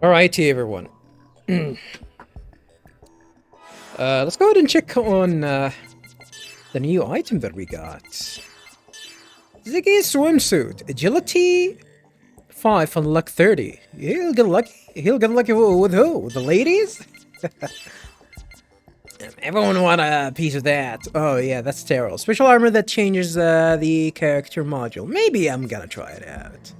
Alrighty, everyone. Let's go ahead and check on the new item that we got. Ziggy swimsuit, agility 5 on luck 30. He'll get lucky. He'll get lucky with who? With the ladies? Everyone want a piece of that. Oh yeah, that's terrible. Special armor that changes the character module. Maybe I'm gonna try it out.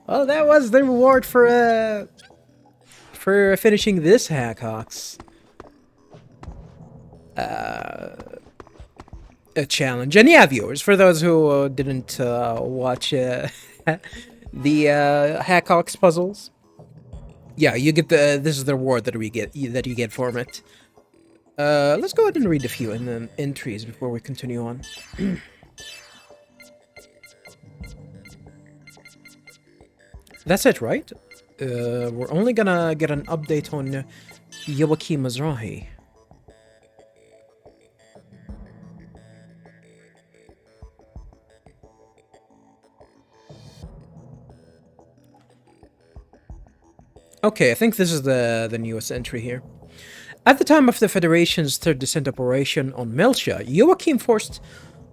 Well, that was the reward for finishing this Hackhawks a challenge. And yeah, viewers, for those who didn't watch the Hackhawks puzzles, yeah, you get this is the reward that you get from it. Let's go ahead and read a few entries before we continue on. That's it, right? We're only gonna get an update on Yoaki Mizrahi. Okay, I think this is the newest entry here. At the time of the Federation's third descent operation on Melcha, Joachim forced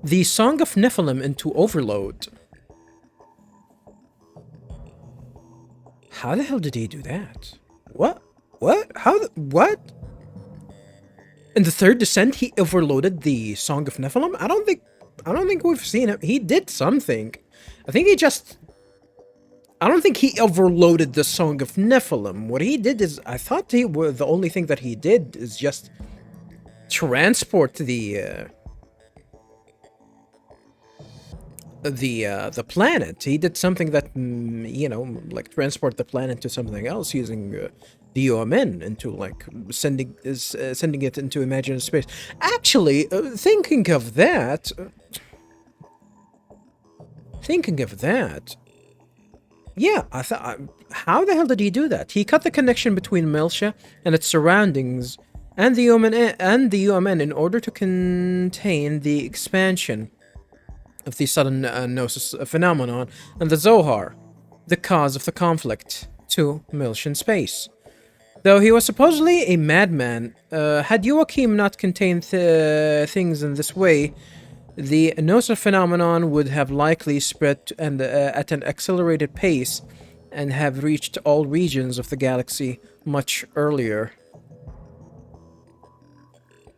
the Song of Nephilim into overload. How the hell did he do that? What? What? In the third descent, he overloaded the Song of Nephilim? I don't think we've seen him. He did something. I don't think he overloaded the Song of Nephilim. What he did is, I thought the only thing that he did is just transport the planet. He did something that, like transport the planet to something else using the UMN into like sending it into imaginary space. Actually, thinking of that. Yeah, I thought, how the hell did he do that? He cut the connection between Melcha and its surroundings and the UMN in order to contain the expansion of the sudden Gnosis phenomenon and the Zohar, the cause of the conflict, to Melchian space. Though he was supposedly a madman, had Joachim not contained things in this way, the Gnosis phenomenon would have likely spread at an accelerated pace and have reached all regions of the galaxy much earlier.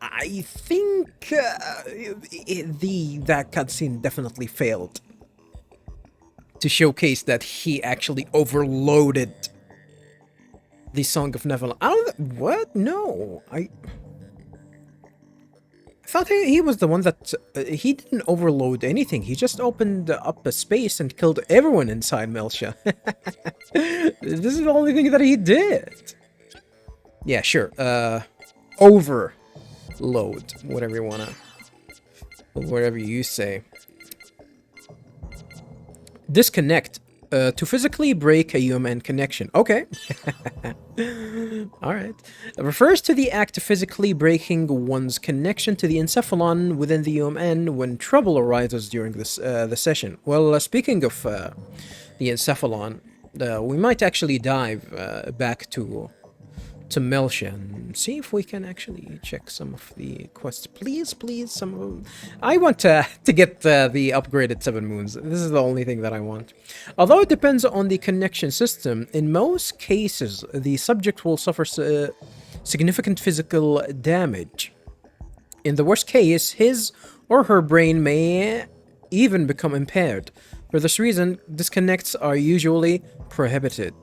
I think that cutscene definitely failed to showcase that he actually overloaded the Song of Nephilim. What? No, I thought he was the one that he didn't overload anything. He just opened up a space and killed everyone inside Melcha. This is the only thing that he did. Yeah, sure. Overload, whatever you say. Disconnect. To physically break a UMN connection. Okay. Alright. It refers to the act of physically breaking one's connection to the encephalon within the UMN when trouble arises during the session. Well, speaking of the encephalon, we might actually dive back to Melcha and see if we can actually check some of the quests. Please, some of them. I want to get the upgraded 7 moons. This is the only thing that I want. Although it depends on the connection system, in most cases, the subject will suffer significant physical damage. In the worst case, his or her brain may even become impaired. For this reason, disconnects are usually prohibited.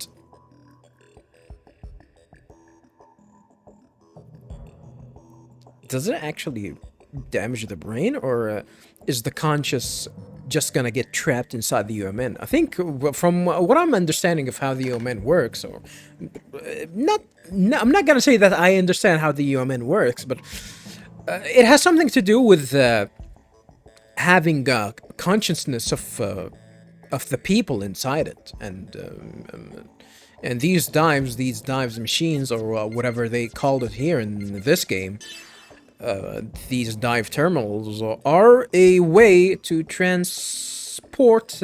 Does it actually damage the brain, or is the conscious just gonna get trapped inside the UMN? I think from what I'm understanding of how the UMN works, or I'm not gonna say that I understand how the UMN works, but it has something to do with having consciousness of the people inside it, and these dives machines, or whatever they called it here in this game. These dive terminals are a way to transport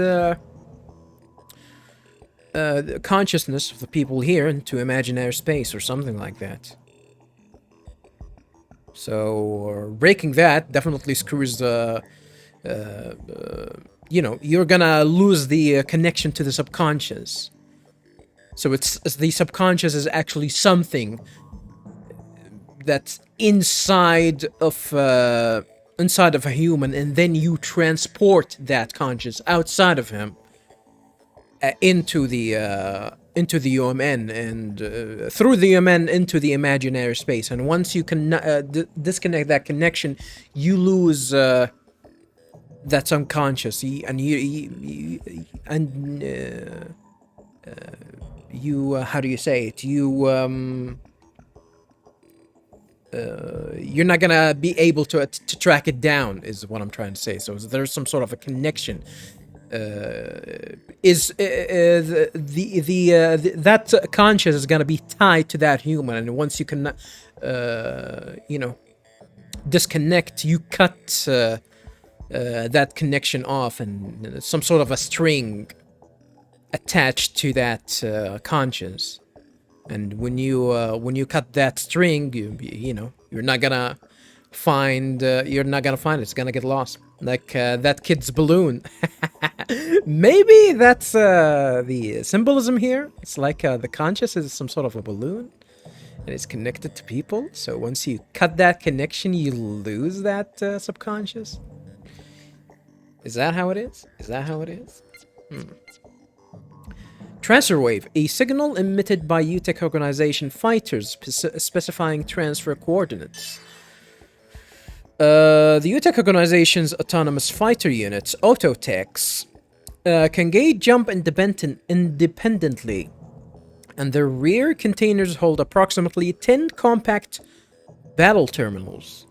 the consciousness of the people here into imaginary space or something like that. So breaking that definitely screws the, you know, you're gonna lose the connection to the subconscious. So it's the subconscious is actually something that's inside of a human, and then you transport that conscious outside of him into the UMN and through the UMN into the imaginary space. And once you can disconnect that connection, you lose that unconscious, and you how do you say it? You're not gonna be able to track it down, is what I'm trying to say. So there's some sort of a connection. That conscious is gonna be tied to that human, and once you can, you know, disconnect, you cut that connection off, and some sort of a string attached to that conscious. And when you cut that string, you know, you're not gonna find it. It's gonna get lost, like that kid's balloon. Maybe that's the symbolism here. It's like the conscious is some sort of a balloon, and it's connected to people. So once you cut that connection, you lose that subconscious. Is that how it is? Transfer wave, a signal emitted by UTech organization fighters specifying transfer coordinates. The UTech organization's autonomous fighter units, Autotechs, can gauge jump independently, and their rear containers hold approximately 10 compact battle terminals.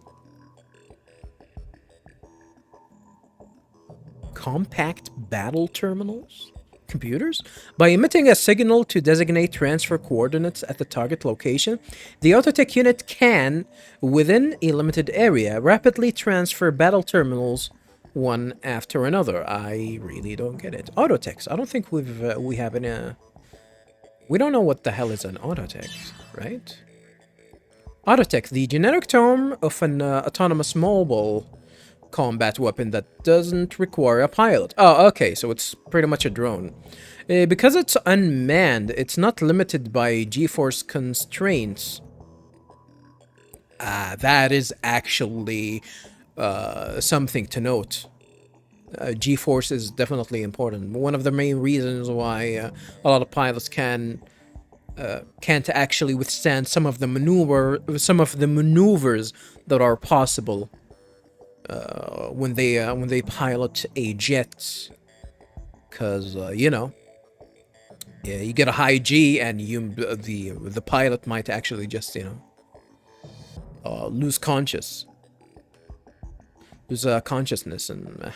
Compact battle terminals? Computers? By emitting a signal to designate transfer coordinates at the target location, the Autotech unit can, within a limited area, rapidly transfer battle terminals one after another. I really don't get it. Autotechs. I don't think we have any. We don't know what the hell is an Autotech, right? Autotech, the generic term of an autonomous mobile combat weapon that doesn't require a pilot. Oh, okay, so it's pretty much a drone. Because it's unmanned, it's not limited by G-force constraints. That is actually something to note. G-force is definitely important. One of the main reasons why a lot of pilots can't actually withstand some of the maneuvers that are possible when they pilot a jet, because you know, yeah, you get a high G, and the pilot might actually just, you know, lose consciousness, and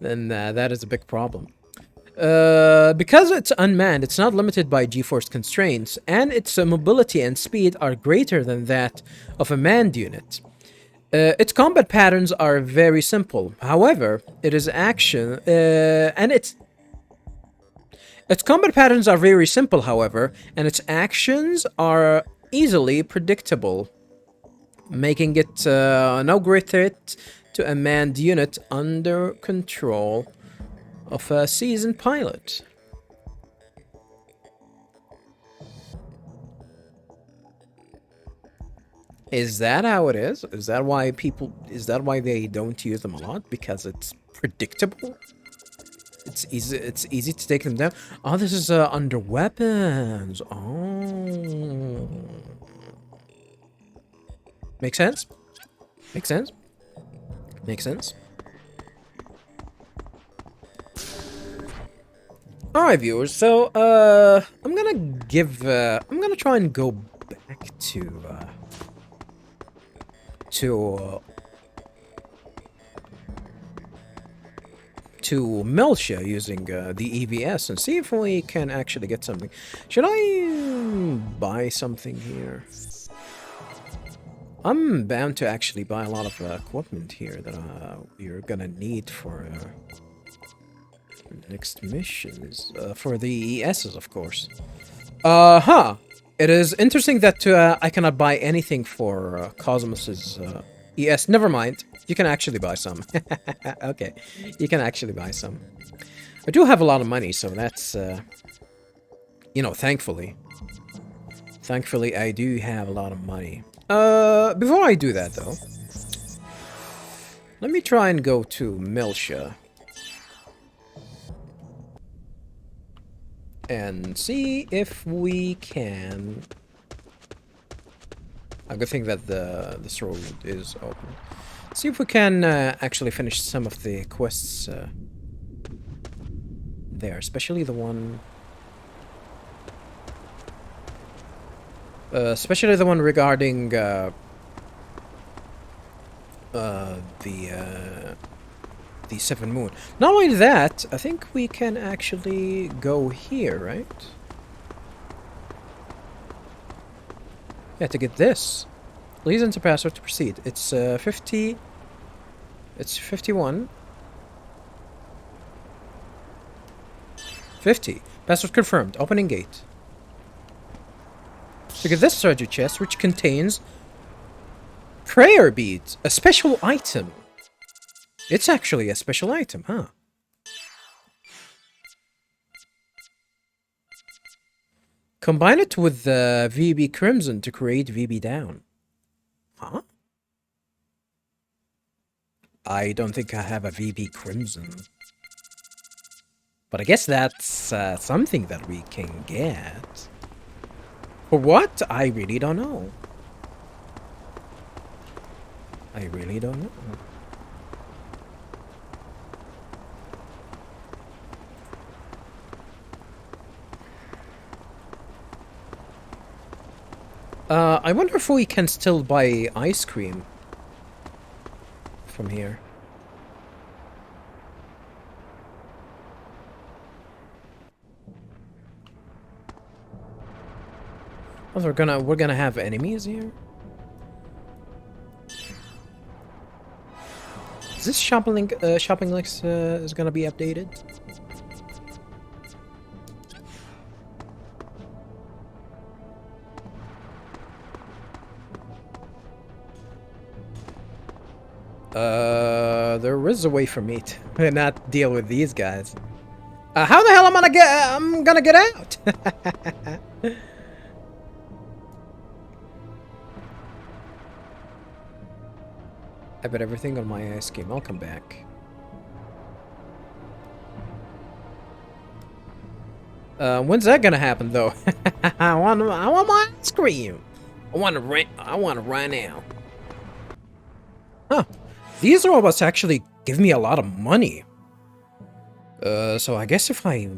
then that is a big problem. Because it's unmanned, it's not limited by G-force constraints, and its mobility and speed are greater than that of a manned unit. Its combat patterns are very simple. However, its combat patterns are very simple. However, and its actions are easily predictable, making it no great threat to a manned unit under control of a seasoned pilot. Is that how it is? Is that why they don't use them a lot? Because it's predictable? It's easy to take them down. Oh, this is under weapons. Oh. Makes sense? Makes sense? Makes sense? Alright, viewers, so I'm gonna try and go back to Melcha using the EVS and see if we can actually get something. Should I buy something here? I'm bound to actually buy a lot of equipment here that you're gonna need for Next missions. For the ESs, of course. Huh. It is interesting that I cannot buy anything for KOS-MOS's ES. Never mind. You can actually buy some. Okay. You can actually buy some. I do have a lot of money, so that's... you know, thankfully. Thankfully, I do have a lot of money. Before I do that, though... let me try and go to Miltia. And see if we can... a good thing that this road is open. See if we can actually finish some of the quests there, especially the one... especially the one regarding the Seven Moon. Not only that, I think we can actually go here, right? Yeah, to get this. Please enter password to proceed. It's 50. It's 51. 50. Password confirmed. Opening gate. To get this treasure chest, which contains prayer beads, a special item. It's actually a special item, huh? Combine it with VB Crimson to create VB Down. Huh? I don't think I have a VB Crimson. But I guess that's something that we can get. For what? I really don't know. I really don't know. I wonder if we can still buy ice cream from here. Oh, we're gonna have enemies here. Is this shopping list is gonna be updated? There is a way for me to not deal with these guys. How the hell am I'm gonna get out? I bet everything on my ice cream. I'll come back. When's that gonna happen, though? I want my ice cream. I want to right now. Huh. These robots actually give me a lot of money. So I guess if I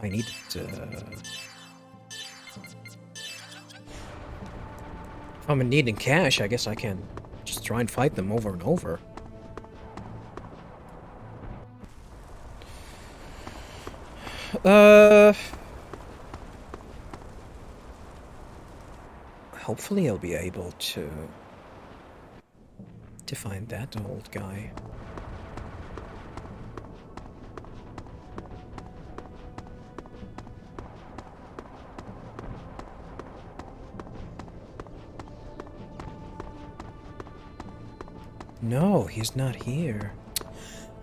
need to... if I'm needing cash, I guess I can just try and fight them over and over. Hopefully I'll be able to find that old guy. No, he's not here.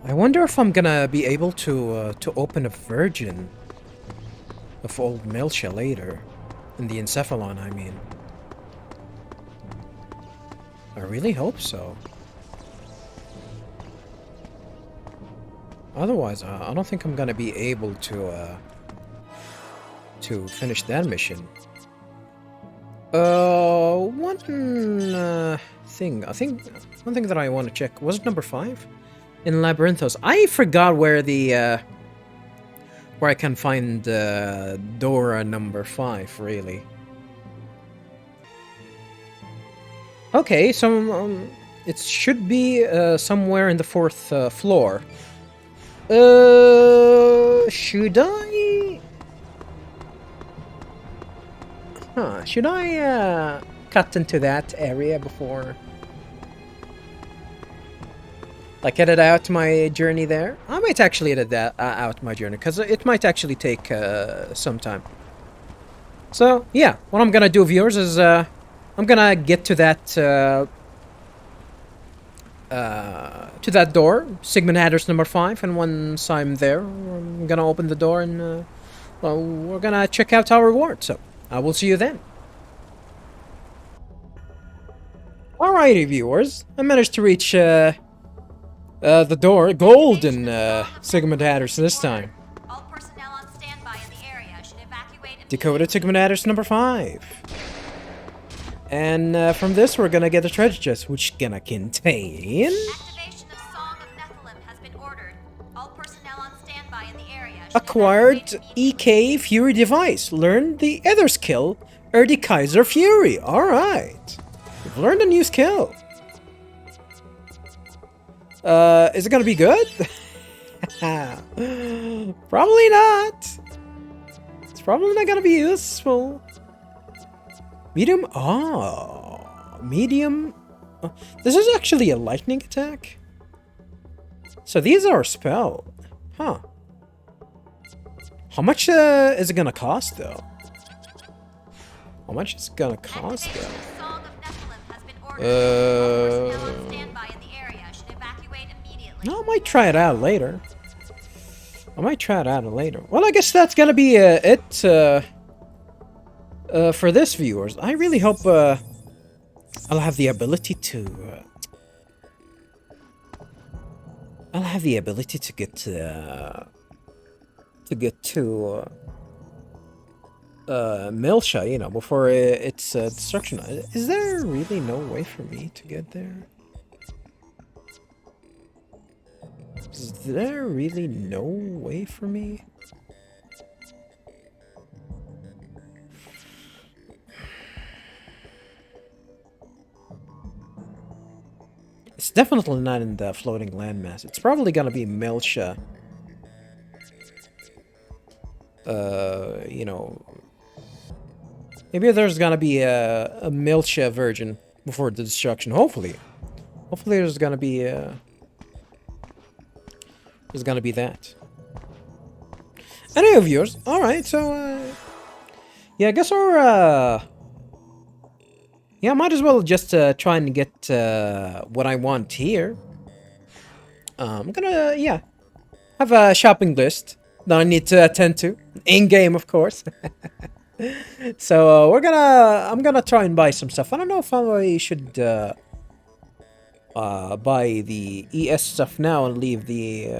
I wonder if I'm gonna be able to open a Virgin of old Miltia later. In the Encephalon, I mean. I really hope so. Otherwise, I don't think I'm gonna be able to finish that mission. One thing. I think one thing that I want to check was it number 5 in Labyrinthos. I forgot where the where I can find Dora number 5. Really. Okay, so it should be somewhere in the 4th floor. Should I? Huh, should I cut into that area before like edit out my journey there. I might actually edit that out my journey because it might actually take some time. So yeah, what I'm gonna do, viewers, is I'm gonna get to that door, segment address number 5, and once I'm there, I'm gonna open the door and well, we're gonna check out our reward. So I will see you then. Alrighty, viewers, I managed to reach the door, golden segment address this time. All personnel on standby in the area should evacuate. Decoded segment address number 5. And from this, we're gonna get a treasure chest, which gonna contain... Activation of Song of Nephilim has been ordered. All personnel on standby in the area should Acquired evacuate EK Fury device. Learned the other skill, Erdi Kaiser Fury. Alright. We've learned a new skill. Is it gonna be good? Probably not. It's probably not gonna be useful. Medium? Oh, medium. This is actually a lightning attack. So these are a spell. Huh. How much is it gonna cost though? How much is it gonna cost though? Song of Nephilim has been ordered. All personnel on standby in the area should evacuate immediately. I might try it out later. Well, I guess that's gonna be it for this, viewers. I really hope I'll have the ability to get to Milsha, you know, before its destruction. Is there really no way for me to get there? Is there really no way for me? It's definitely not in the floating landmass. It's probably gonna be Milsha. You know, maybe there's gonna be a Milsha version before the destruction. Hopefully there's gonna be that. Anyway, viewers. All right, so yeah, I guess our yeah, I might as well just try and get what I want here. I'm gonna, yeah, have a shopping list that I need to attend to in-game, of course. So I'm gonna try and buy some stuff. I don't know if I should buy the ES stuff now and leave the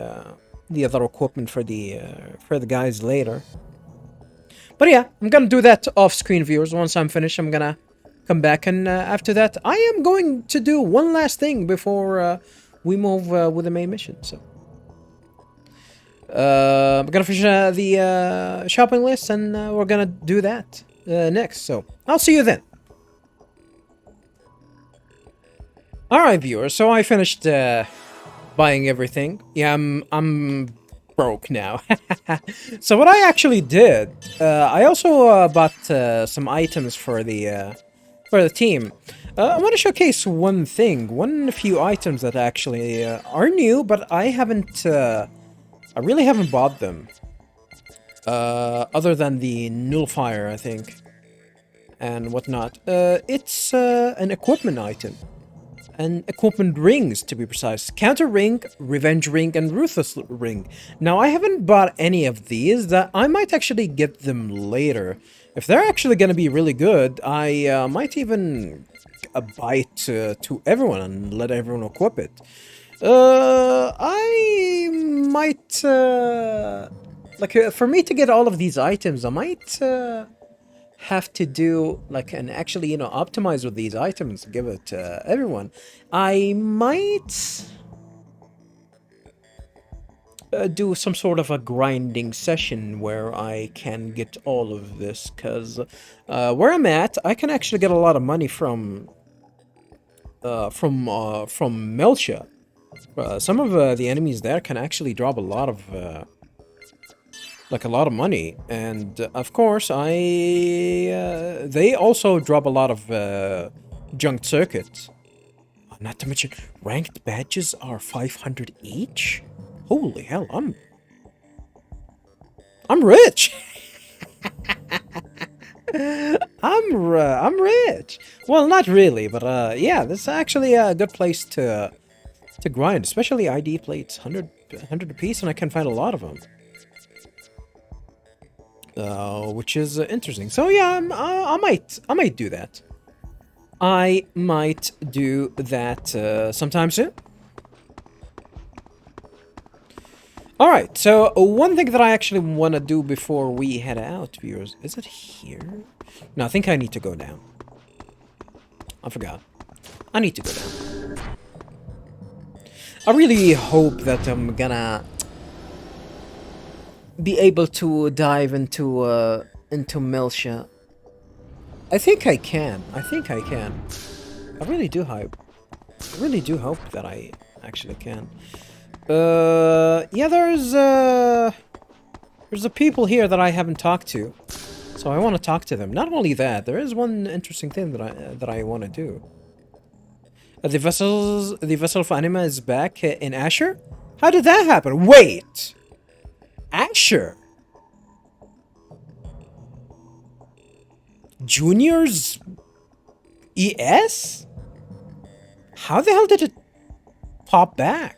other equipment for the guys later. But yeah, I'm gonna do that off-screen, viewers. Once I'm finished, I'm gonna come back, and after that, I am going to do one last thing before we move with the main mission. So I'm gonna finish the shopping list, and we're gonna do that next. So I'll see you then. All right, viewers. So I finished buying everything. Yeah, I'm broke now. So what I actually did, I also bought some items for the team. I want to showcase one few items that actually are new, but I really haven't bought them. Other than the nullifier, I think, and whatnot. It's an equipment item. And equipment rings, to be precise. Counter ring, revenge ring, and ruthless ring. Now, I haven't bought any of these. That I might actually get them later. If they're actually going to be really good, I might even buy it to everyone and let everyone equip it. I might... for me to get all of these items, I might... have to do and actually, optimize with these items, give it to everyone. I might do some sort of a grinding session where I can get all of this, because where I'm at, I can actually get a lot of money from Melcha. Some of the enemies there can actually drop a lot of money, and of course they also drop a lot of junked circuits. Not to mention, ranked badges are 500 each? Holy hell, I'm rich! I'm rich! Well, not really, but yeah, this is actually a good place to grind, especially ID plates, 100 apiece, and I can find a lot of them. Which is interesting. So yeah, I might do that. I might do that sometime soon. Alright, so one thing that I actually want to do before we head out, viewers, is it here? No, I think I need to go down. I forgot. I need to go down. I really hope that I'm gonna be able to dive into Miltia. I think I can. I really do hope. I really do hope that I actually can. Yeah, there's the people here that I haven't talked to, so I want to talk to them. Not only that, there is one interesting thing that I want to do. The vessel of Anima is back in Asher. How did that happen? Wait, Asher. Junior's ES? How the hell did it pop back?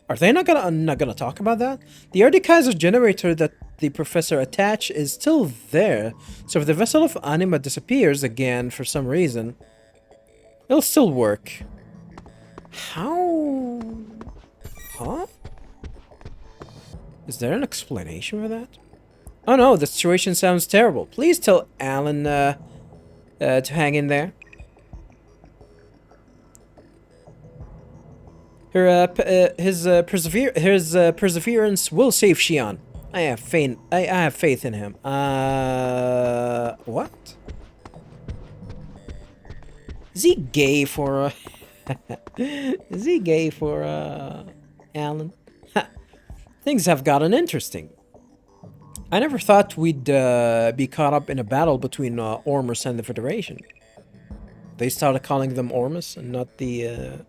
Are they not gonna talk about that? The Erdikaiser generator that the professor attached is still there, so if the vessel of Anima disappears again for some reason, it'll still work. How? Huh? Is there an explanation for that? Oh no, the situation sounds terrible. Please tell Alan to hang in there. His perseverance will save Shion. I have faith in him. What? Is he gay for Is he gay for Alan? Things have gotten interesting. I never thought we'd be caught up in a battle between Ormus and the Federation. They started calling them Ormus and not the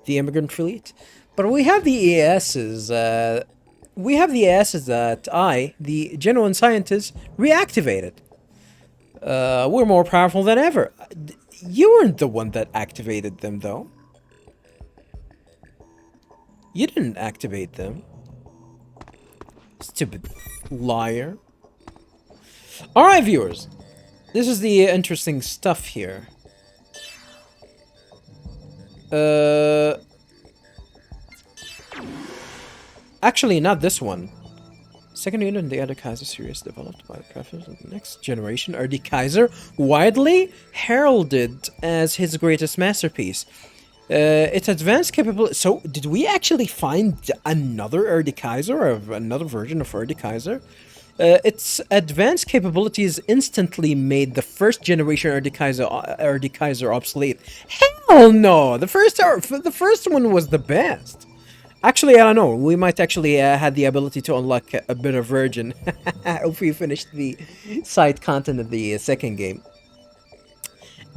immigrant fleet. But we have the ESs. We have the ESs that I, the genuine scientist, reactivated. We're more powerful than ever. You weren't the one that activated them, though. You didn't activate them. Stupid liar. Alright, viewers. This is the interesting stuff here. Actually, not this one. Second unit in the Erdikaiser series developed by the preface of the next generation. Erdikaiser, widely heralded as his greatest masterpiece. Its advanced capability. So, did we actually find another Erdikaiser, or another version of Erdikaiser? Its advanced capabilities instantly made the first generation Erdikaiser obsolete. Hell no! The first one was the best. Actually, I don't know. We might actually had the ability to unlock a better version if we finished the side content of the second game.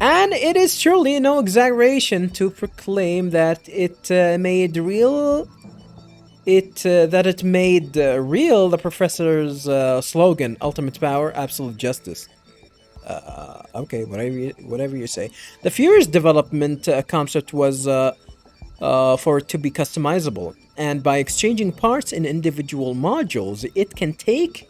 And it is surely no exaggeration to proclaim that it made real the professor's slogan: "Ultimate power, absolute justice." Okay, whatever you say. The Fury's development concept was for it to be customizable, and by exchanging parts in individual modules, it can take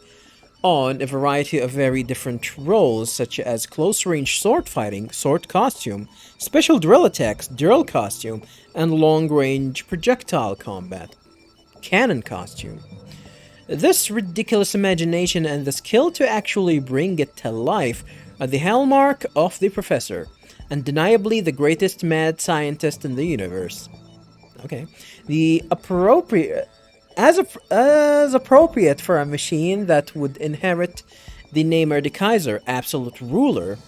on a variety of very different roles, such as close-range sword fighting, sword costume, special drill attacks, drill costume, and long-range projectile combat, cannon costume. This ridiculous imagination and the skill to actually bring it to life are the hallmark of the professor, undeniably the greatest mad scientist in the universe. Okay, as appropriate for a machine that would inherit the name Erdikaiser, absolute ruler.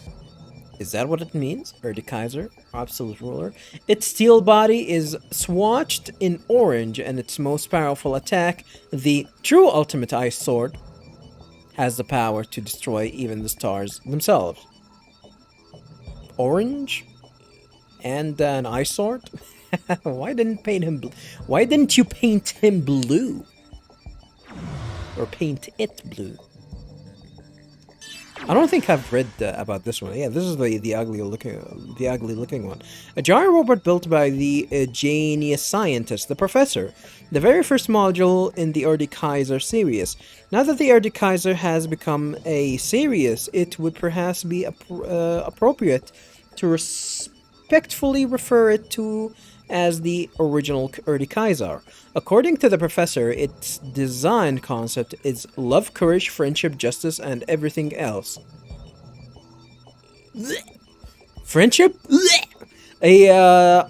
Is that what it means? Erdikaiser, absolute ruler. Its steel body is swatched in orange, and its most powerful attack, the true ultimate ice sword, has the power to destroy even the stars themselves. Orange? and an ice sword. Why didn't paint him? Why didn't you paint him blue? Or paint it blue? I don't think I've read about this one. Yeah, this is the ugly looking one. A giant robot built by the genius scientist, the professor. The very first module in the Erde Kaiser series. Now that the Erde Kaiser has become a series, it would perhaps be appropriate to respectfully refer it to as the original Erde Kaiser. According to the professor, its design concept is love, courage, friendship, justice, and everything else. Friendship? A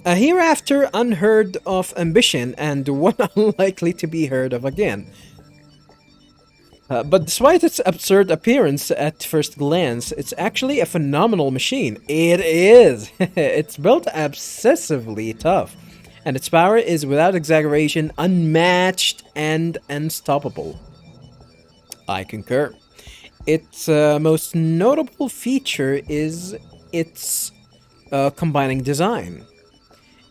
hereafter unheard of ambition, and one unlikely to be heard of again. But despite its absurd appearance at first glance, it's actually a phenomenal machine. It is! It's built obsessively tough, and its power is, without exaggeration, unmatched and unstoppable. I concur. Its most notable feature is its combining design,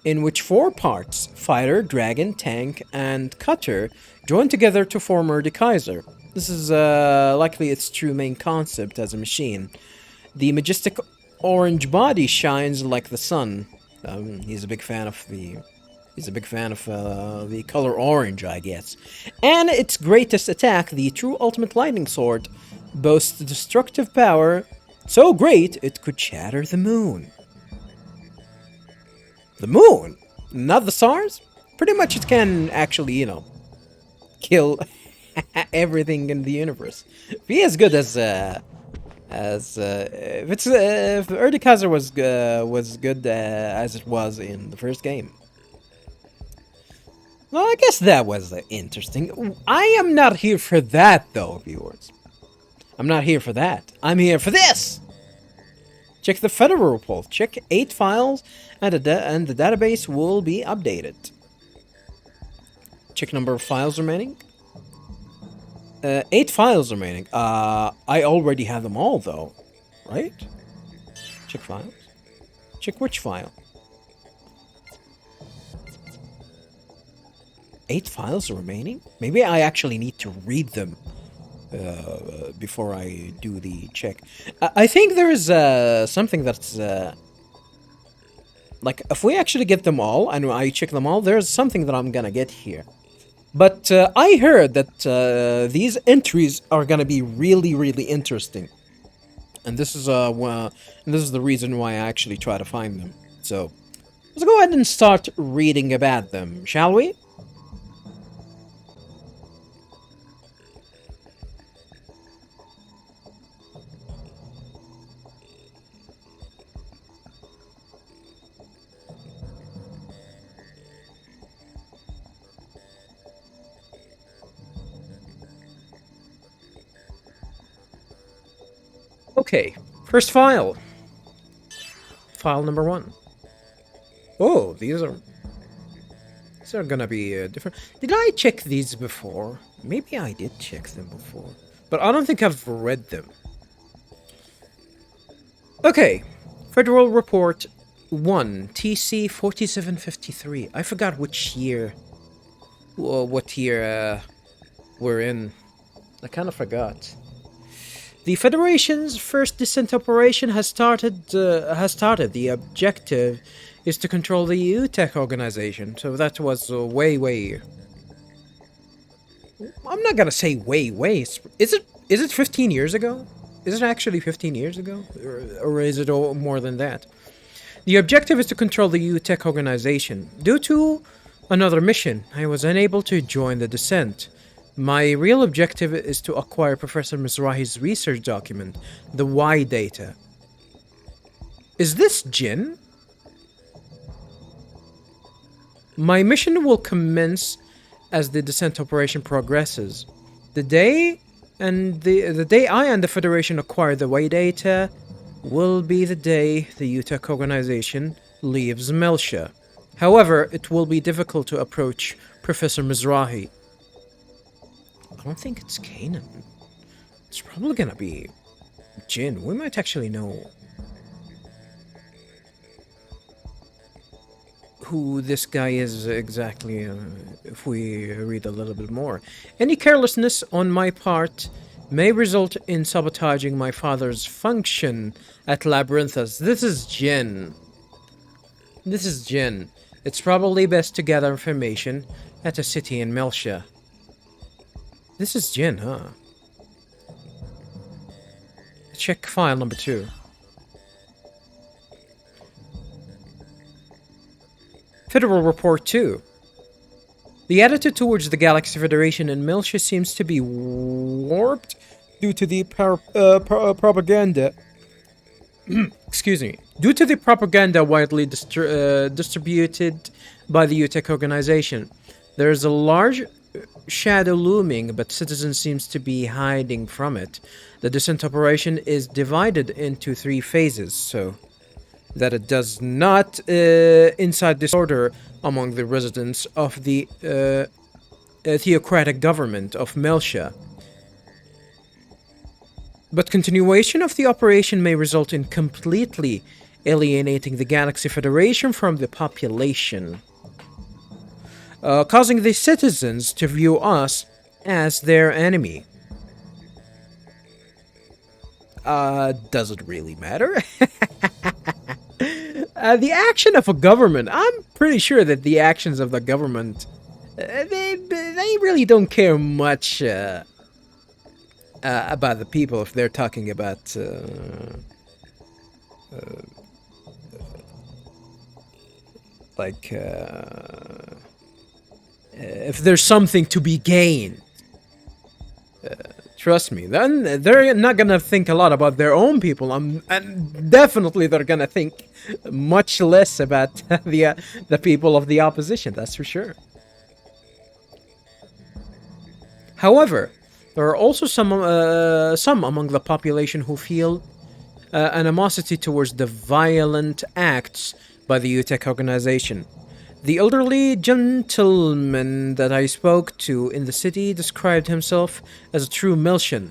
in which 4 parts, fighter, dragon, tank, and cutter, join together to form Erde Kaiser. This is likely its true main concept as a machine. The majestic orange body shines like the sun. He's a big fan of the color orange, I guess. And its greatest attack, the true ultimate lightning sword, boasts destructive power so great it could shatter the moon. The moon? Not the stars? Pretty much it can actually, kill everything in the universe. If he as good as if Erde Kaiser was good as it was in the first game. Well, I guess that was interesting. I am not here for that, though, viewers. I'm not here for that. I'm here for this! Check the federal report. Check 8 files, and the database will be updated. Check number of files remaining. 8 files remaining. I already have them all, though. Right? Check files. Check which file. 8 files remaining? Maybe I actually need to read them before I do the check. I think there is something that's... like, if we actually get them all, and I check them all, there's something that I'm gonna get here. But I heard that these entries are gonna be really, really interesting. And this is the reason why I actually try to find them. So, let's go ahead and start reading about them, shall we? Okay, first file. File number 1. Oh, these are gonna be different. Did I check these before? Maybe I did check them before, but I don't think I've read them. Okay, Federal Report 1, TC 4753. I forgot which year, what year we're in. I kind of forgot. The Federation's first descent operation has started. The objective is to control the EU Tech organization. So that was way. I'm not gonna say way. Is it 15 years ago? Is it actually 15 years ago, or is it more than that? The objective is to control the EU Tech organization. Due to another mission, I was unable to join the descent. My real objective is to acquire Professor Mizrahi's research document, the Y data. Is this Jin? My mission will commence as the descent operation progresses. The day I and the Federation acquire the Y data will be the day the UTEC organization leaves Melcha. However, it will be difficult to approach Professor Mizrahi. I don't think it's Kanan. It's probably gonna be Jin. We might actually know. who this guy is exactly, if we read a little bit more. Any carelessness on my part may result in sabotaging my father's function at Labyrinthus. This is Jin. This is Jin. It's probably best to gather information at a city in Melcia. This is Jin, huh? Check file number 2. Federal Report 2. The attitude towards the Galaxy Federation in Melcia seems to be warped due to the propaganda. Excuse me. Due to the propaganda widely distributed by the UTEC organization. There is a large shadow looming, but citizens seems to be hiding from it. The descent operation is divided into 3 phases, so that it does not incite disorder among the residents of the theocratic government of Melcia. But continuation of the operation may result in completely alienating the Galaxy Federation from the population, causing the citizens to view us as their enemy. Does it really matter? The action of a government, I'm pretty sure that the actions of the government, they really don't care much about the people if they're talking about if there's something to be gained. Trust me, then they're not gonna think a lot about their own people, and definitely they're gonna think much less about the people of the opposition. That's for sure. However, there are also some among the population who feel animosity towards the violent acts by the UTEC organization. The elderly gentleman that I spoke to in the city described himself as a true Melcian.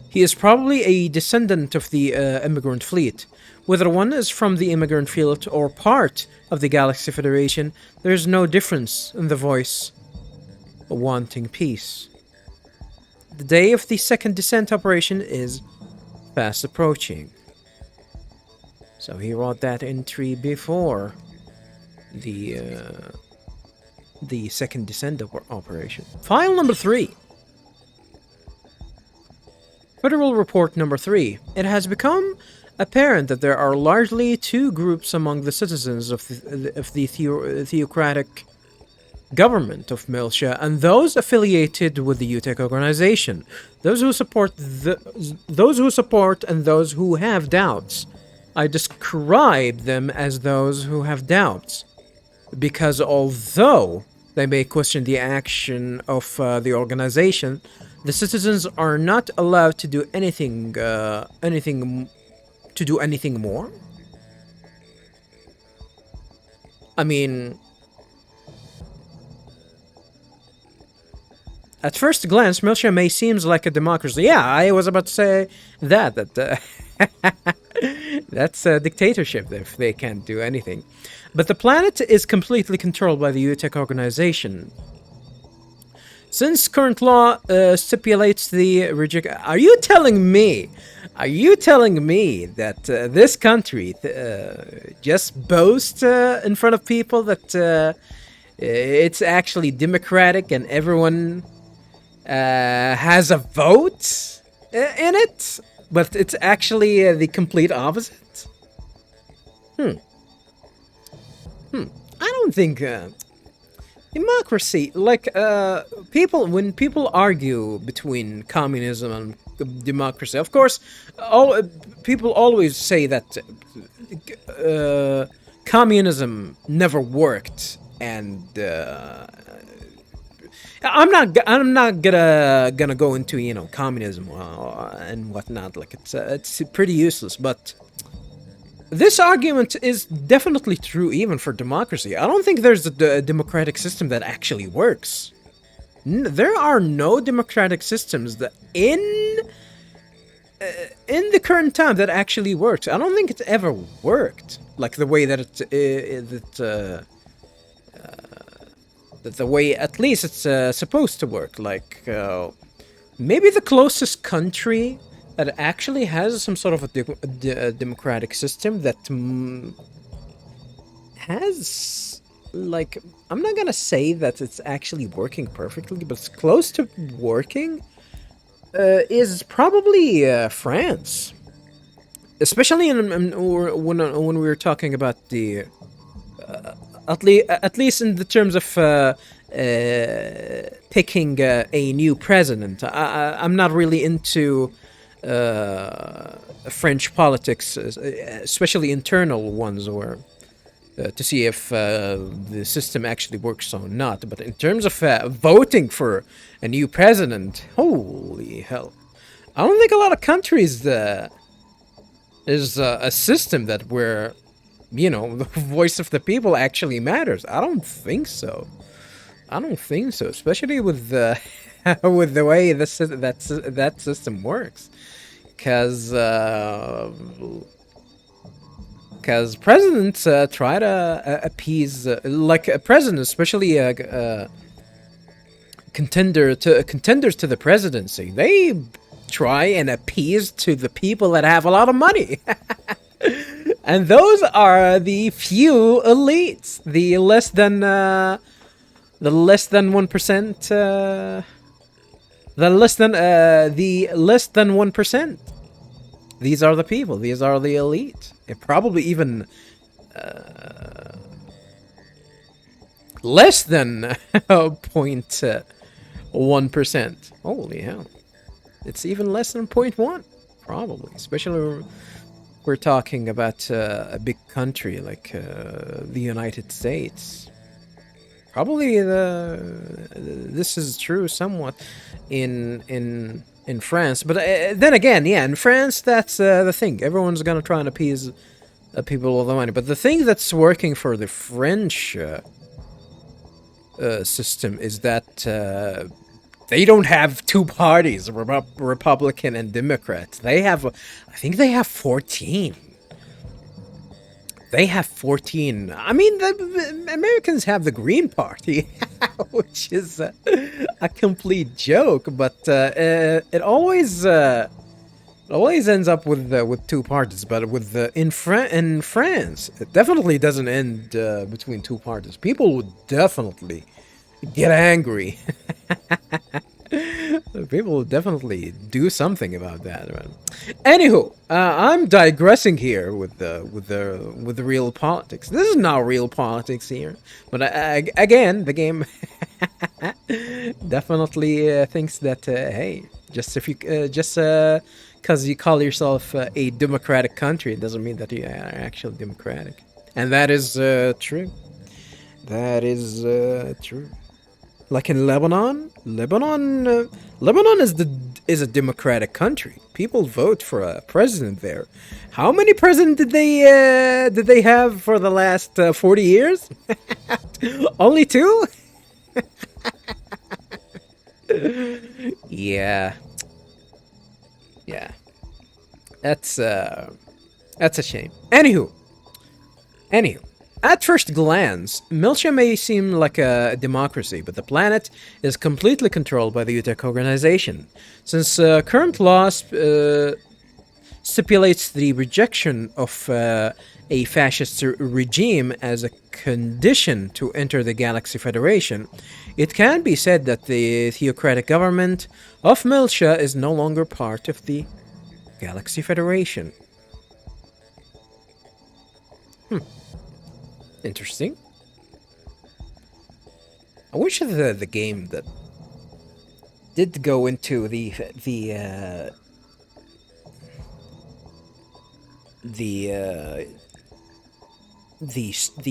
He is probably a descendant of the immigrant fleet. Whether one is from the immigrant fleet or part of the Galaxy Federation, there is no difference in the voice wanting peace. The day of the second descent operation is fast approaching. So he wrote that entry before the second descent operation. File number 3. Federal Report number 3. It has become apparent that there are largely 2 groups among the citizens of the theocratic government of Melcia and those affiliated with the UTEC organization. Those who support and those who have doubts. I describe them as those who have doubts, because although they may question the action of the organization, the citizens are not allowed to do anything more. I mean, at first glance, Melcia may seems like a democracy. Yeah, I was about to say that that's a dictatorship if they can't do anything. But the planet is completely controlled by the UTEC organization. Since current law stipulates the Are you telling me that this country just boasts in front of people that it's actually democratic and everyone has a vote in it? But it's actually the complete opposite? I don't think democracy, like when people argue between communism and democracy, of course, people always say that communism never worked, and I'm not gonna go into communism and whatnot. Like it's pretty useless. But this argument is definitely true even for democracy. I don't think there's a democratic system that actually works. There are no democratic systems that in in the current time that actually works. I don't think it's ever worked like the way that that the way at least it's supposed to work. Like maybe the closest country that actually has some sort of a democratic system that has, like, I'm not gonna say that it's actually working perfectly, but it's close to working. Is probably France, especially when we were talking about the at least in the terms of picking a new president. I'm not really into French politics, especially internal ones, or to see if the system actually works or not. But in terms of voting for a new president, holy hell. I don't think a lot of countries is a system that where, the voice of the people actually matters. I don't think so. Especially with the with the way that system works, because presidents try to appease, like a president, especially contenders to the presidency. They try and appease to the people that have a lot of money, and those are the few elites, the less than 1%, the less than 1%. These are the people. These are the elite. It probably even less than 0.1%. Holy hell. It's even less than 0.1, probably. Especially when we're talking about a big country like the United States. Probably this is true somewhat in France, but then again, yeah, in France, that's the thing. Everyone's gonna try and appease people with the money. But the thing that's working for the French system is that they don't have two parties, Republican and Democrat. I think they have 14. They have 14. I mean, the Americans have the Green Party, which is a complete joke. But it always ends up with two parties. But in France, it definitely doesn't end between two parties. People would definitely get angry. People will definitely do something about that. Man. Anywho, I'm digressing here with the real politics. This is not real politics here, but again, the game definitely thinks that hey, just because you call yourself a democratic country, it doesn't mean that you are actually democratic, and that is true. That is true. Like in Lebanon is a democratic country. People vote for a president there. How many presidents did they have for the last 40 years? Only 2? Yeah. That's a shame. Anywho. At first glance, Miltia may seem like a democracy, but the planet is completely controlled by the UTEC organization. Since current law stipulates the rejection of a fascist regime as a condition to enter the Galaxy Federation, it can be said that the theocratic government of Miltia is no longer part of the Galaxy Federation. Interesting. I wish the game that did go into the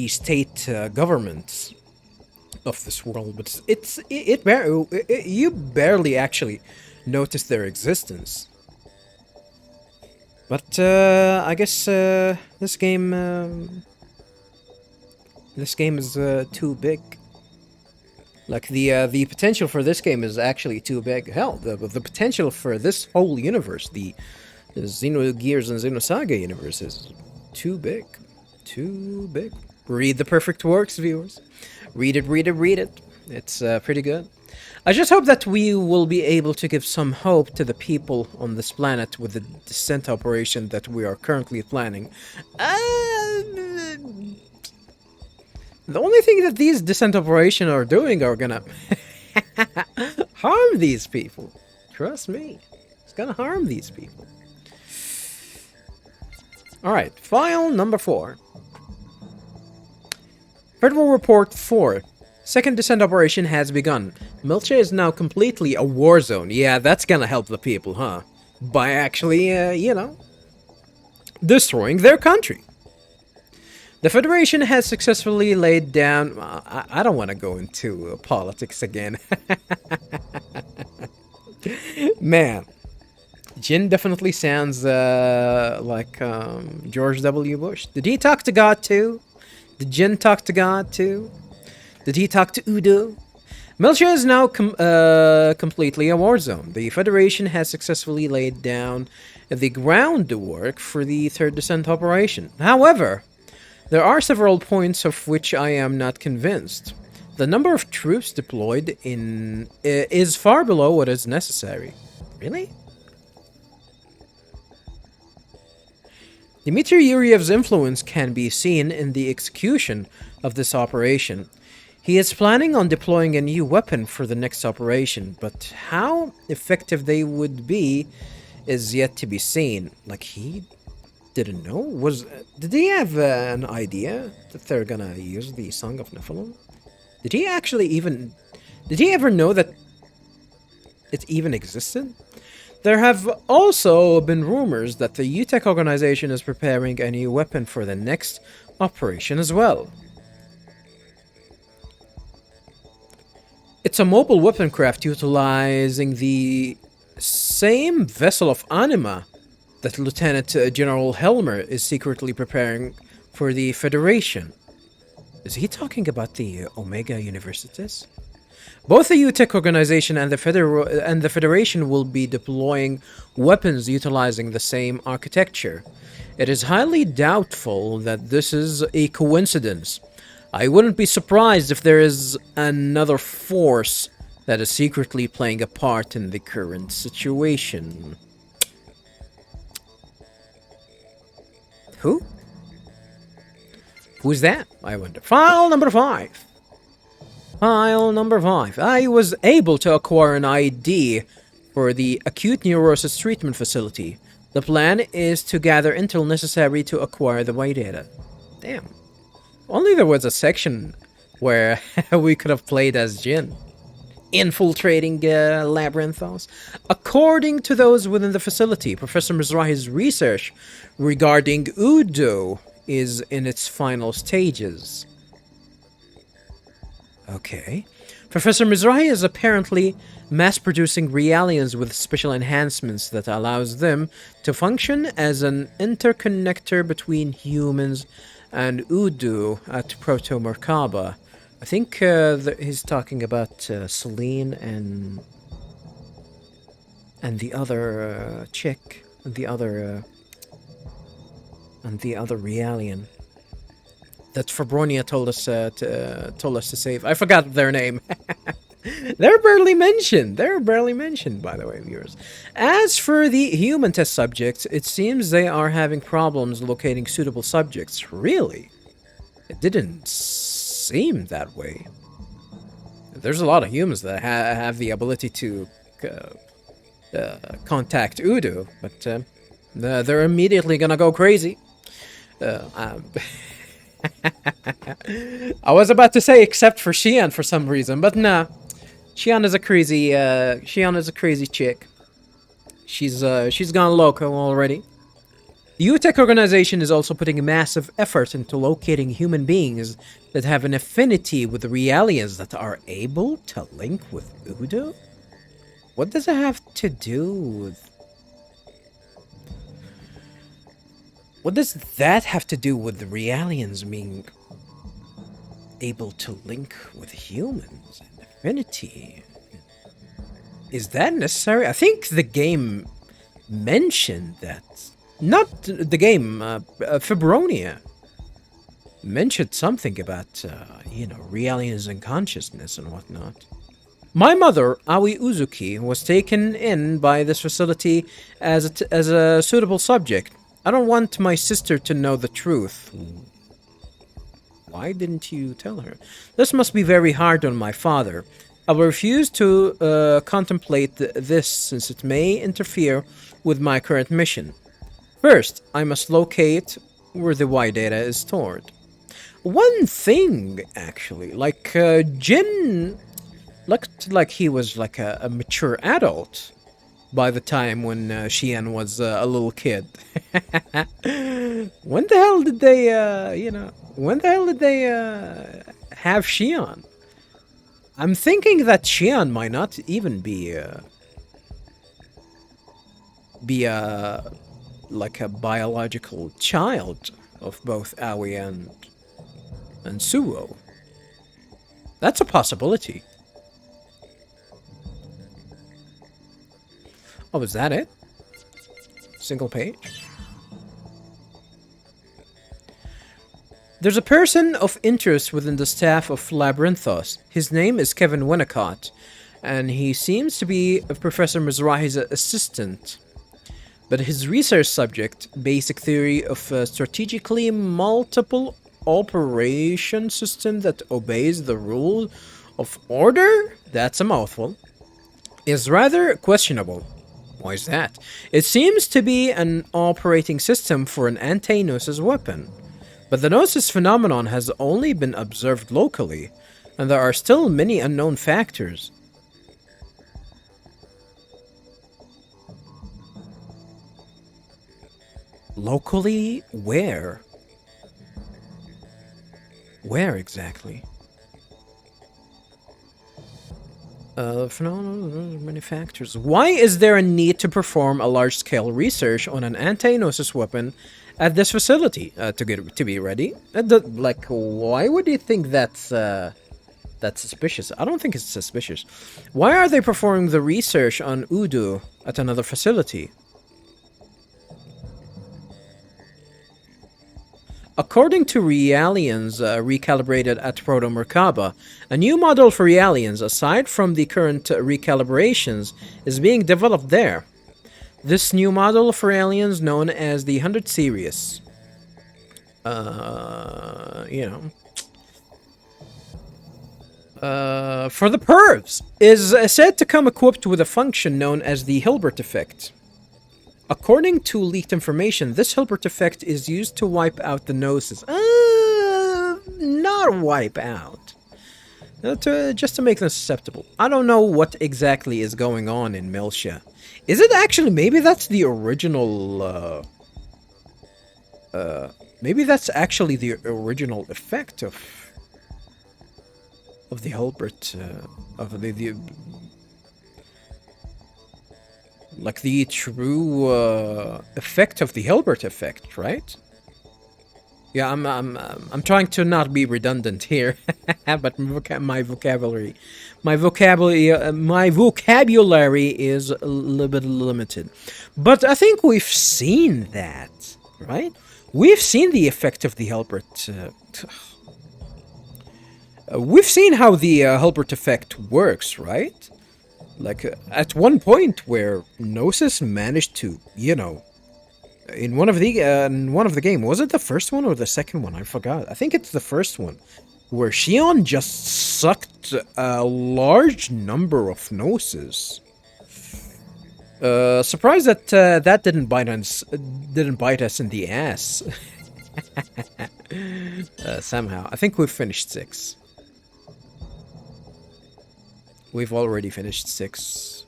state governments of this world, but you barely actually notice their existence. But I guess this game is too big. Like the potential for this game is actually too big. Hell, the potential for this whole universe, the The Xenogears and Xenosaga universe is too big. Too big. Read the perfect works, viewers. Read it, read it, read it. It's pretty good. I just hope that we will be able to give some hope to the people on this planet with the descent operation that we are currently planning. The only thing that these descent operations are doing are gonna harm these people. Trust me. It's gonna harm these people. Alright, file number 4. Federal Report 4. Second descent operation has begun. Milcha is now completely a war zone. Yeah, that's gonna help the people, huh? By actually, destroying their country. The Federation has successfully laid down... I don't want to go into politics again. Man. Jin definitely sounds like George W. Bush. Did he talk to God too? Did Jin talk to God too? Did he talk to Udo? Milcha is now completely a war zone. The Federation has successfully laid down the groundwork for the third descent operation. However, there are several points of which I am not convinced. The number of troops deployed is far below what is necessary. Really? Dmitry Yuryev's influence can be seen in the execution of this operation. He is planning on deploying a new weapon for the next operation, but how effective they would be is yet to be seen. Like, he didn't know? Did he have an idea that they're gonna use the Song of Nephilim? Did he ever know that it even existed? There have also been rumors that the UTEC organization is preparing a new weapon for the next operation as well. It's a mobile weapon craft utilizing the same vessel of anima that Lieutenant General Helmer is secretly preparing for the Federation. Is he talking about the Omega Universities? Both the UTEC organization and the Federation will be deploying weapons utilizing the same architecture. It is highly doubtful that this is a coincidence. I wouldn't be surprised if there is another force that is secretly playing a part in the current situation. Who? Who's that, I wonder? File number 5. File number 5. I was able to acquire an ID for the Acute Neurosis Treatment Facility. The plan is to gather intel necessary to acquire the Y data. Damn. Only there was a section where we could have played as Jin, infiltrating Labyrinthos. According to those within the facility, Professor Mizrahi's research regarding Udo is in its final stages. Okay. Professor Mizrahi is apparently mass-producing realians with special enhancements that allows them to function as an interconnector between humans and Udo at Proto Merkaba. I think he's talking about Celine and the other chick, and the other Realian that Fabronia told us to save. I forgot their name. They're barely mentioned, by the way, viewers. As for the human test subjects, it seems they are having problems locating suitable subjects. Really? It didn't seem that way. There's a lot of humans that have the ability to contact Udo, but they're immediately gonna go crazy. I was about to say except for Shion for some reason, but nah. Shion is a crazy chick. She's gone loco already. The UTEC organization is also putting a massive effort into locating human beings that have an affinity with the Realians that are able to link with Udo? What does it have to do with... What does that have to do with the Realians being able to link with humans and affinity? Is that necessary? I think the game mentioned that. Not the game, Fibronia mentioned something about, realities and consciousness and whatnot. My mother, Aoi Uzuki, was taken in by this facility as a suitable subject. I don't want my sister to know the truth. Why didn't you tell her? This must be very hard on my father. I will refuse to contemplate this since it may interfere with my current mission. First, I must locate where the Y data is stored. One thing, actually, like Jin looked like he was like a mature adult by the time when Shion was a little kid. When the hell did they, have Shion? I'm thinking that Shion might not even be like a biological child of both Aoi and Suo. That's a possibility. Oh, is that it? Single page? There's a person of interest within the staff of Labyrinthos. His name is Kevin Winnicott, and he seems to be Professor Mizrahi's assistant. But his research subject, basic theory of a strategically multiple operation system that obeys the rule of order, that's a mouthful, is rather questionable. Why is that? It seems to be an operating system for an anti-Gnosis weapon. But the Gnosis phenomenon has only been observed locally, and there are still many unknown factors. Locally? Where? Where exactly? Phenomenon, many factors. Why is there a need to perform a large-scale research on an anti-Gnosis weapon at this facility to be ready? Why would you think that's suspicious? I don't think it's suspicious. Why are they performing the research on Udo at another facility? According to Realians recalibrated at Proto Merkaba, a new model for Realians, aside from the current recalibrations, is being developed there. This new model for aliens, known as the 100 series, for the pervs, is said to come equipped with a function known as the Hilbert effect. According to leaked information, this Hilbert effect is used to wipe out the Gnosis. Not wipe out. Just to make them susceptible. I don't know what exactly is going on in Miltia. Is it actually, maybe that's the original, maybe that's actually the original effect of the Hilbert, of the like the true effect of the Hilbert effect, right? Yeah, I'm trying to not be redundant here, but my vocabulary is a little bit limited. But I think we've seen that, right? We've seen the effect of the Hilbert. We've seen how the Hilbert effect works, right? Like, at one point where Gnosis managed to, in one of the game, was it the first one or the second one? I forgot. I think it's the first one, where Shion just sucked a large number of Gnosis. Surprised that that didn't bite us in the ass. Somehow. I think we've finished 6. We've already finished 6.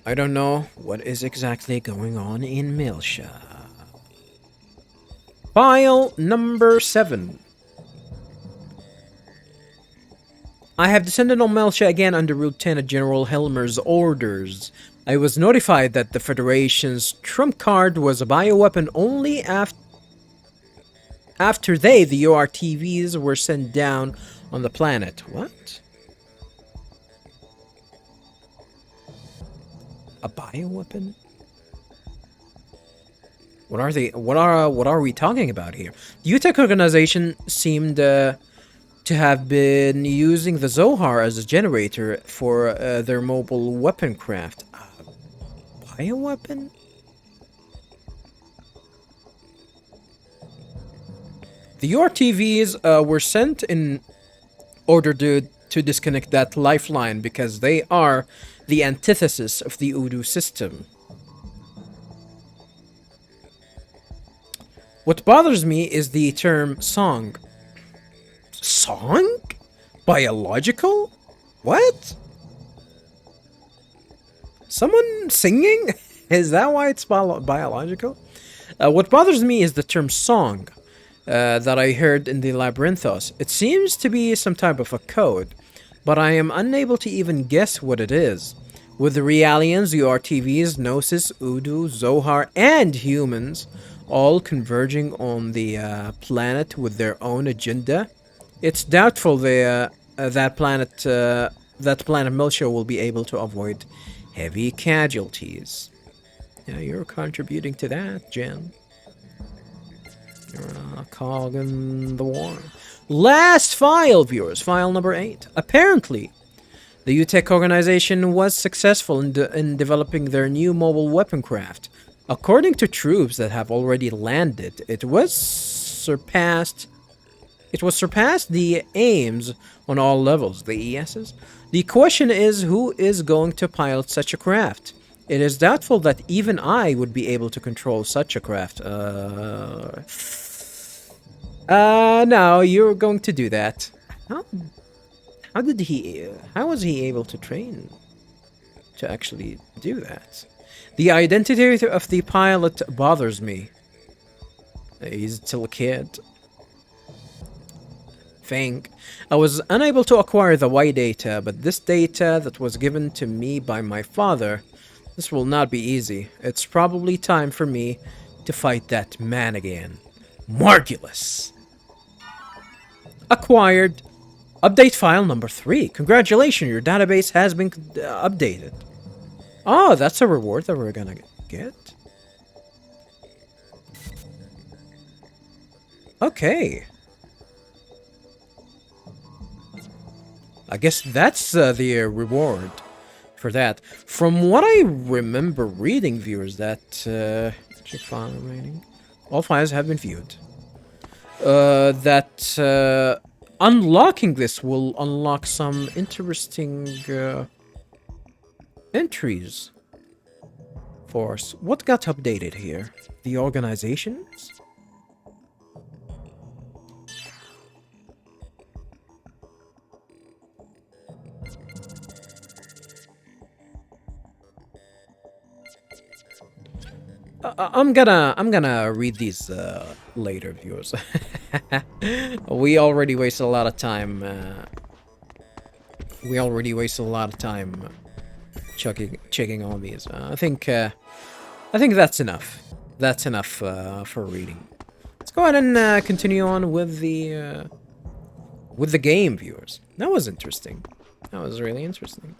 I don't know what is exactly going on in Miltia. File number 7. I have descended on Miltia again under Lieutenant General Helmer's orders. I was notified that the Federation's trump card was a bioweapon only after the URTVs were sent down on the planet. What? A bioweapon? What are they? What are we talking about here? The UTech organization seemed to have been using the Zohar as a generator for their mobile weapon craft. Bioweapon? The URTVs were sent in order to disconnect that lifeline because they are the antithesis of the Udu system. What bothers me is the term song. Song? Biological? What? Someone singing? Is that why it's biological? What bothers me is the term song that I heard in the Labyrinthos. It seems to be some type of a code, but I am unable to even guess what it is. With the Realians, URTVs, Gnosis, Udu, Zohar, and humans all converging on the planet with their own agenda, it's doubtful that planet militia will be able to avoid heavy casualties. Yeah, you're contributing to that, Jen. You're a cog in the war. Last file, viewers. File number 8. Apparently, the UTech organization was successful in developing their new mobile weapon craft. According to troops that have already landed, it surpassed the aims on all levels, the ESs. The question is, who is going to pilot such a craft? It is doubtful that even I would be able to control such a craft. No, you're going to do that. How was he able to train to actually do that? The identity of the pilot bothers me. He's still a kid. I was unable to acquire the Y data, but this data that was given to me by my father, this will not be easy. It's probably time for me to fight that man again. Margulis. Acquired. Update file number 3. Congratulations, your database has been updated. Oh, that's a reward that we're gonna get. Okay. I guess that's the reward for that. From what I remember reading, viewers, that check file remaining. All files have been viewed. That unlocking this will unlock some interesting entries for us. What got updated here? The organizations? I'm gonna read these later, viewers. We already wasted a lot of time. Checking all these. I think that's enough. That's enough for reading. Let's go ahead and continue on with the game, viewers. That was interesting. That was really interesting.